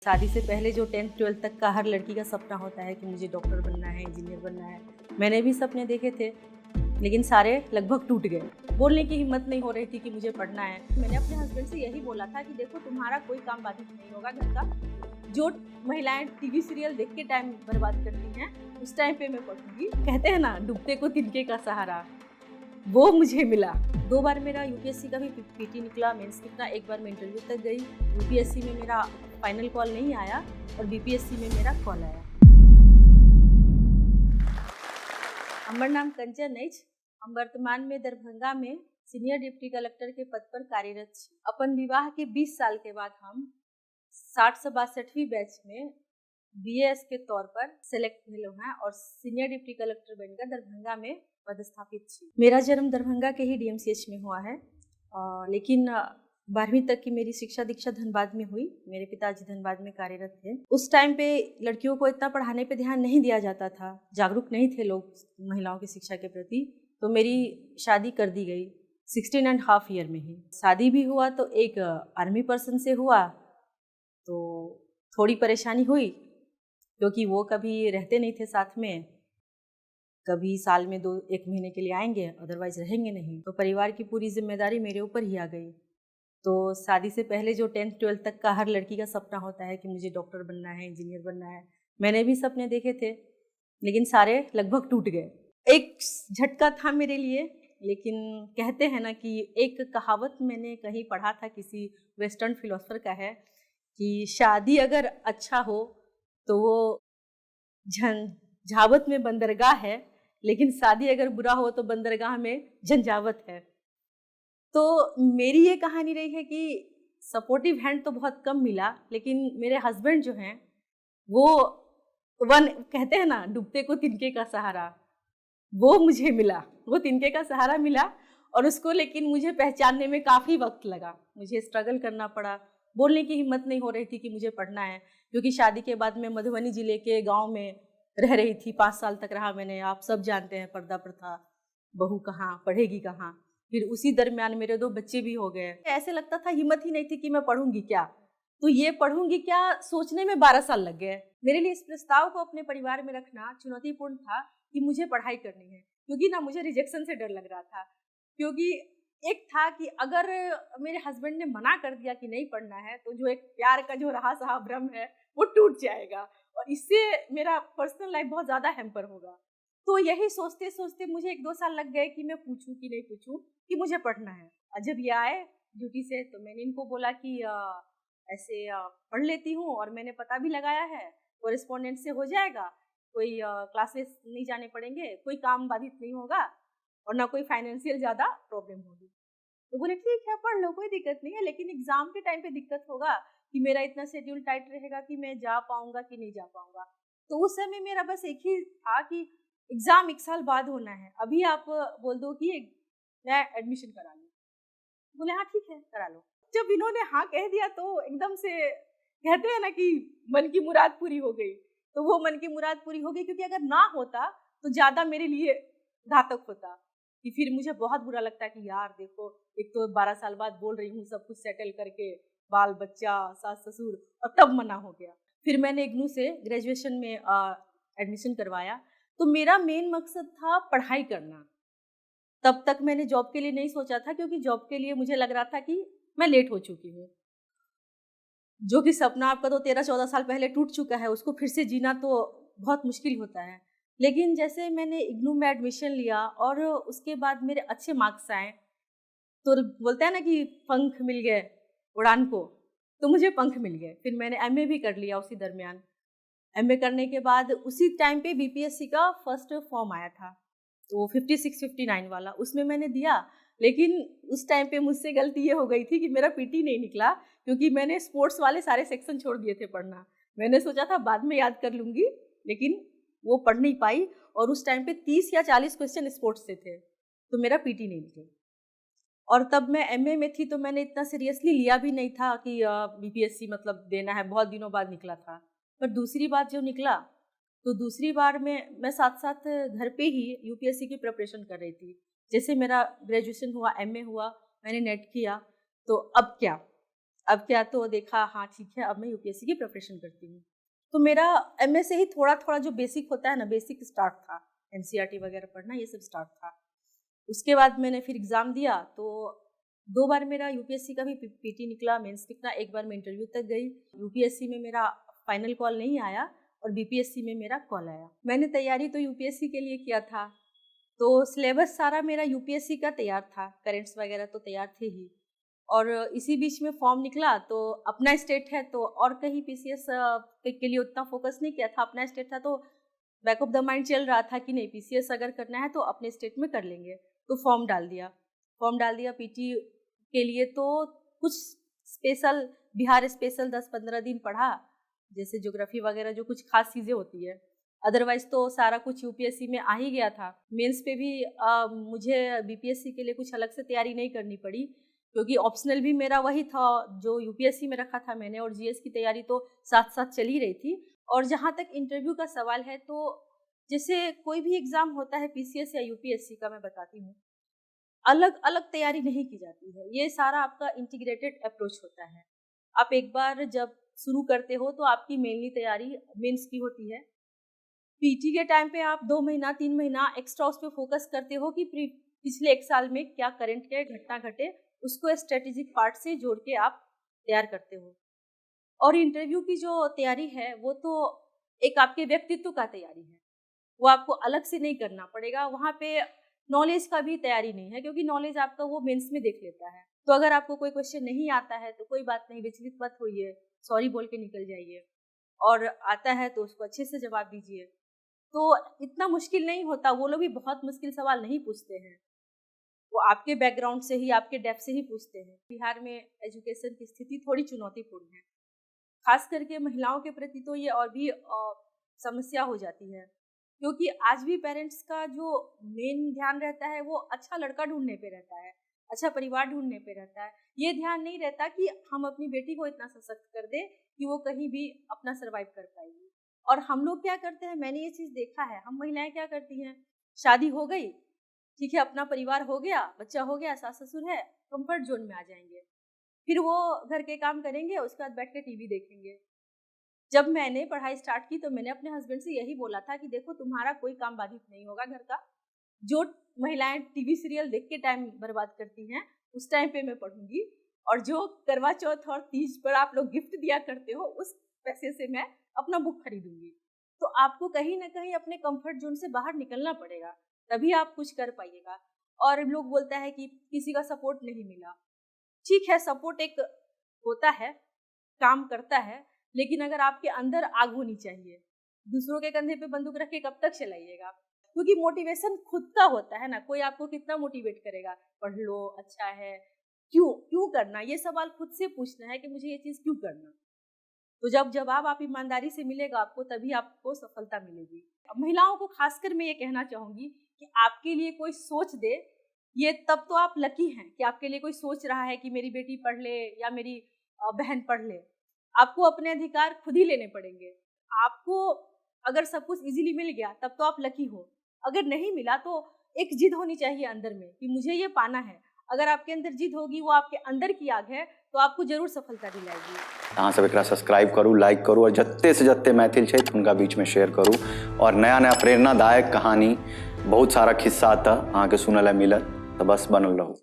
शादी से पहले जो 10th 12th तक का हर लड़की का सपना होता है कि मुझे डॉक्टर बनना है, इंजीनियर बनना है। मैंने भी सपने देखे थे, लेकिन सारे लगभग टूट गए। बोलने की हिम्मत नहीं हो रही थी कि मुझे पढ़ना है। मैंने अपने हस्बैंड से यही बोला था कि देखो तुम्हारा कोई काम बाधित नहीं होगा घर का। जो महिलाएं टीवी सीरियल देख के टाइम बर्बाद करती हैं, उस टाइम पे मैं पढ़ूंगी। कहते हैं ना, डूबते को तिनके का सहारा, वो मुझे मिला। 2 बार मेरा यूपीएससी का भी पीटी निकला, मेंस निकला, 1 बार मैं इंटरव्यू तक गई। यूपीएससी में मेरा फाइनल कॉल नहीं आया और बीपीएससी में मेरा कॉल आया। हमार नाम कंचन अछि। हम वर्तमान में दरभंगा में सीनियर डिप्टी कलेक्टर के पद पर कार्यरत छी। अपन विवाह के 20 साल के बाद हम 60-62वीं बैच में बीएएस के तौर पर सेलेक्ट हुए हैं और सीनियर डिप्टी कलेक्टर बनकर दरभंगा में पदस्थापित छी। मेरा जन्म दरभंगा के ही डीएमसीएच में हुआ है, लेकिन 12वीं तक की मेरी शिक्षा दीक्षा धनबाद में हुई। मेरे पिताजी धनबाद में कार्यरत थे। उस टाइम पे लड़कियों को इतना पढ़ाने पे ध्यान नहीं दिया जाता था, जागरूक नहीं थे लोग महिलाओं की शिक्षा के प्रति। तो मेरी शादी कर दी गई 16.5 ईयर में ही। शादी भी हुआ तो एक आर्मी पर्सन से हुआ, तो थोड़ी परेशानी हुई क्योंकि वो कभी रहते नहीं थे साथ में। कभी साल में 1 महीने के लिए आएंगे, अदरवाइज रहेंगे नहीं। तो परिवार की पूरी जिम्मेदारी मेरे ऊपर ही आ गई। तो शादी से पहले जो 10th 12th तक का हर लड़की का सपना होता है कि मुझे डॉक्टर बनना है, इंजीनियर बनना है। मैंने भी सपने देखे थे, लेकिन सारे लगभग टूट गए। एक झटका था मेरे लिए, लेकिन कहते हैं ना कि एक कहावत मैंने कहीं पढ़ा था, किसी वेस्टर्न फिलोसफर का है कि शादी अगर अच्छा हो तो वो झंझावत में बंदरगाह है, लेकिन शादी अगर बुरा हो तो बंदरगाह में झंझावत है। तो मेरी ये कहानी रही है कि सपोर्टिव हैंड तो बहुत कम मिला, लेकिन मेरे हस्बैंड जो हैं वो कहते हैं ना, डूबते को तिनके का सहारा, वो मुझे मिला। वो तिनके का सहारा मिला और उसको लेकिन मुझे पहचानने में काफ़ी वक्त लगा। मुझे स्ट्रगल करना पड़ा। बोलने की हिम्मत नहीं हो रही थी कि मुझे पढ़ना है, क्योंकि शादी के बाद मैं मधुबनी ज़िले के गाँव में रह रही थी। 5 साल तक रहा मैंने। आप सब जानते हैं पर्दा प्रथा, बहू कहाँ पढ़ेगी कहाँ। फिर उसी दरमियान मेरे 2 बच्चे भी हो गए। ऐसे लगता था, हिम्मत ही नहीं थी कि मैं पढ़ूंगी क्या। तो ये पढ़ूंगी क्या सोचने में 12 साल लग गए। मेरे लिए इस प्रस्ताव को अपने परिवार में रखना चुनौतीपूर्ण था कि मुझे पढ़ाई करनी है, क्योंकि ना मुझे रिजेक्शन से डर लग रहा था। क्योंकि एक था कि अगर मेरे हस्बैंड ने मना कर दिया कि नहीं पढ़ना है, तो जो एक प्यार का जो रहा सहा भ्रम है वो टूट जाएगा और इससे मेरा पर्सनल लाइफ बहुत ज़्यादा हैम्पर होगा। तो यही सोचते सोचते मुझे 1-2 साल लग गए कि मैं पूछूं कि नहीं पूछूं कि मुझे पढ़ना है। और जब ये आए ड्यूटी से तो मैंने इनको बोला कि ऐसे पढ़ लेती हूँ, और मैंने पता भी लगाया है, कोरेस्पोंडेंट से हो जाएगा, कोई क्लासेस नहीं जाने पड़ेंगे, कोई काम बाधित नहीं होगा और ना कोई फाइनेंशियल ज़्यादा प्रॉब्लम होगी। तो बोले ठीक है पढ़ लो, कोई दिक्कत नहीं है, लेकिन एग्जाम के टाइम पे दिक्कत होगा कि मेरा इतना शेड्यूल टाइट रहेगा कि मैं जा पाऊंगा कि नहीं जा पाऊंगा। तो उस समय मेरा बस एक ही था कि एग्जाम 1 साल बाद होना है, अभी आप बोल दो कि मैं एडमिशन करा लूँ। बोले हाँ ठीक है करा लो। जब इन्होंने हाँ कह दिया तो एकदम से कहते हैं ना कि मन की मुराद पूरी हो गई। तो वो मन की मुराद पूरी हो गई, क्योंकि अगर ना होता तो ज़्यादा मेरे लिए घातक होता। कि फिर मुझे बहुत बुरा लगता है कि यार देखो, एक तो 12 साल बाद बोल रही हूँ सब कुछ सेटल करके, बाल बच्चा सास ससुर, और तब मना हो गया। फिर मैंने इग्नू से ग्रेजुएशन में एडमिशन करवाया। तो मेरा मेन मकसद था पढ़ाई करना। तब तक मैंने जॉब के लिए नहीं सोचा था, क्योंकि जॉब के लिए मुझे लग रहा था कि मैं लेट हो चुकी हूँ। जो कि सपना आपका तो 13-14 साल पहले टूट चुका है, उसको फिर से जीना तो बहुत मुश्किल होता है। लेकिन जैसे मैंने इग्नू में एडमिशन लिया और उसके बाद मेरे अच्छे मार्क्स आए, तो बोलते हैं ना कि पंख मिल गए उड़ान को, तो मुझे पंख मिल गए। फिर मैंने एमए भी कर लिया उसी दरमियान। एमए करने के बाद उसी टाइम पे बीपीएससी का फर्स्ट फॉर्म आया था, तो 56-59 वाला, उसमें मैंने दिया। लेकिन उस टाइम पे मुझसे गलती ये हो गई थी कि मेरा पीटी नहीं निकला, क्योंकि मैंने स्पोर्ट्स वाले सारे सेक्शन छोड़ दिए थे पढ़ना। मैंने सोचा था बाद में याद कर लूँगी, लेकिन वो पढ़ नहीं पाई। और उस टाइम पे 30 या 40 क्वेश्चन स्पोर्ट्स से थे, तो मेरा पीटी नहीं निकला। और तब मैं एमए में थी, तो मैंने इतना सीरियसली लिया भी नहीं था कि बीपीएससी मतलब देना है, बहुत दिनों बाद निकला था। पर दूसरी बार जो निकला, तो दूसरी बार में मैं साथ साथ घर पे ही यूपीएससी की प्रिपरेशन कर रही थी। जैसे मेरा ग्रेजुएशन हुआ, एमए हुआ, मैंने नेट किया, तो अब क्या, अब क्या तो देखा, हाँ ठीक है, अब मैं यूपीएससी की प्रिपरेशन करती हूँ। तो मेरा एमए से ही थोड़ा थोड़ा जो बेसिक होता है ना, बेसिक स्टार्ट था, एनसीईआरटी वगैरह पढ़ना ये सब स्टार्ट था। उसके बाद मैंने फिर एग्ज़ाम दिया, तो 2 बार मेरा यूपीएससी का भी पीटी निकला, मेंस निकला, एक बार मैं इंटरव्यू तक गई। यूपीएससी में मेरा फाइनल कॉल नहीं आया और बीपीएससी में मेरा कॉल आया। मैंने तैयारी तो यूपीएससी के लिए किया था, तो सिलेबस सारा मेरा यूपीएससी का तैयार था, करेंट्स वगैरह तो तैयार थे ही। और इसी बीच में फॉर्म निकला, तो अपना स्टेट है तो और कहीं पीसीएस के लिए उतना फोकस नहीं किया था। अपना स्टेट था तो बैक ऑफ द माइंड चल रहा था कि नहीं, पीसीएस अगर करना है तो अपने स्टेट में कर लेंगे। तो फॉर्म डाल दिया पीटी के लिए। तो कुछ स्पेशल, बिहार स्पेशल 10-15 दिन पढ़ा, जैसे ज्योग्राफी वगैरह जो कुछ खास चीज़ें होती है। अदरवाइज तो सारा कुछ यूपीएससी में आ ही गया था। मेंस पे भी मुझे बीपीएससी के लिए कुछ अलग से तैयारी नहीं करनी पड़ी, क्योंकि ऑप्शनल भी मेरा वही था जो यूपीएससी में रखा था मैंने, और जीएस की तैयारी तो साथ साथ चल ही रही थी। और जहाँ तक इंटरव्यू का सवाल है, तो जैसे कोई भी एग्ज़ाम होता है पीसीएस या यूपीएससी का, मैं बताती हूँ, अलग अलग तैयारी नहीं की जाती है। ये सारा आपका इंटीग्रेटेड अप्रोच होता है। आप एक बार जब शुरू करते हो तो आपकी मेनली तैयारी मेंस की होती है। पीटी के टाइम पे आप 2 महीना 3 महीना एक्स्ट्रा उस पर फोकस करते हो कि पिछले 1 साल में क्या करंट के घटना घटे, उसको स्ट्रेटेजिक पार्ट से जोड़ के आप तैयार करते हो। और इंटरव्यू की जो तैयारी है वो तो एक आपके व्यक्तित्व का तैयारी है, वो आपको अलग से नहीं करना पड़ेगा। वहाँ पे नॉलेज का भी तैयारी नहीं है, क्योंकि नॉलेज आपका वो मेंस में देख लेता है। तो अगर आपको कोई क्वेश्चन नहीं आता है तो कोई बात नहीं, विचलित मत होइए, सॉरी बोल के निकल जाइए, और आता है तो उसको अच्छे से जवाब दीजिए। तो इतना मुश्किल नहीं होता, वो लोग भी बहुत मुश्किल सवाल नहीं पूछते हैं, वो आपके बैकग्राउंड से ही, आपके डेप्थ से ही पूछते हैं। बिहार में एजुकेशन की स्थिति थोड़ी चुनौतीपूर्ण है, खास करके महिलाओं के प्रति तो ये और भी समस्या हो जाती है, क्योंकि आज भी पेरेंट्स का जो मेन ध्यान रहता है वो अच्छा लड़का ढूंढने पे रहता है, अच्छा परिवार ढूंढने पे रहता है। ये ध्यान नहीं रहता कि हम अपनी बेटी को इतना सशक्त कर दे कि वो कहीं भी अपना सर्वाइव कर पाएगी। और हम लोग क्या करते हैं, मैंने ये चीज़ देखा है, हम महिलाएं क्या करती हैं, शादी हो गई, ठीक है, अपना परिवार हो गया, बच्चा हो गया, सास ससुर है, कंफर्ट जोन में आ जाएंगे, फिर वो घर के काम करेंगे, उसके बाद बैठ के टीवी देखेंगे। जब मैंने पढ़ाई स्टार्ट की तो मैंने अपने हस्बैंड से यही बोला था कि देखो, तुम्हारा कोई काम बाधित नहीं होगा घर का, जो महिलाएं टीवी सीरियल देख के टाइम बर्बाद करती हैं उस टाइम पे मैं पढ़ूंगी, और जो करवा चौथ और तीज पर आप लोग गिफ्ट दिया करते हो उस पैसे से मैं अपना बुक खरीदूंगी। तो आपको कहीं ना कहीं अपने कंफर्ट जोन से बाहर निकलना पड़ेगा, तभी आप कुछ कर पाइएगा। और लोग बोलता है कि किसी का सपोर्ट नहीं मिला, ठीक है, सपोर्ट एक होता है, काम करता है, लेकिन अगर आपके अंदर आग होनी चाहिए। दूसरों के कंधे पे बंदूक रख के कब तक चलाइएगा, क्योंकि मोटिवेशन खुद का होता है ना, कोई आपको कितना मोटिवेट करेगा, पढ़ लो, अच्छा है, क्यों करना, ये सवाल खुद से पूछना है कि मुझे ये चीज़ क्यों करना। तो जब जवाब आप ईमानदारी से मिलेगा आपको, तभी आपको सफलता मिलेगी। महिलाओं को खासकर मैं ये कहना चाहूँगी कि आपके लिए कोई सोच दे, ये तब तो आप लकी हैं कि आपके लिए कोई सोच रहा है कि मेरी बेटी पढ़ ले या मेरी बहन पढ़ ले। आपको अपने अधिकार खुद ही लेने पड़ेंगे। आपको अगर सब कुछ इजीली मिल गया तब तो आप लकी हो, अगर नहीं मिला तो एक जिद होनी चाहिए अंदर में कि मुझे ये पाना है। अगर आपके अंदर जिद होगी, वो आपके अंदर की आग है, तो आपको जरूर सफलता दिलाएगी। अहाँ सब एकरा सब्सक्राइब करू, लाइक करू, और जत्ते से जत्ते मैथिल छै उनका बीच में शेयर करू। और नया नया प्रेरणादायक कहानी, बहुत सारा खिस्सा अहाँ के सुनल मिलत, तो बस बनल रहू।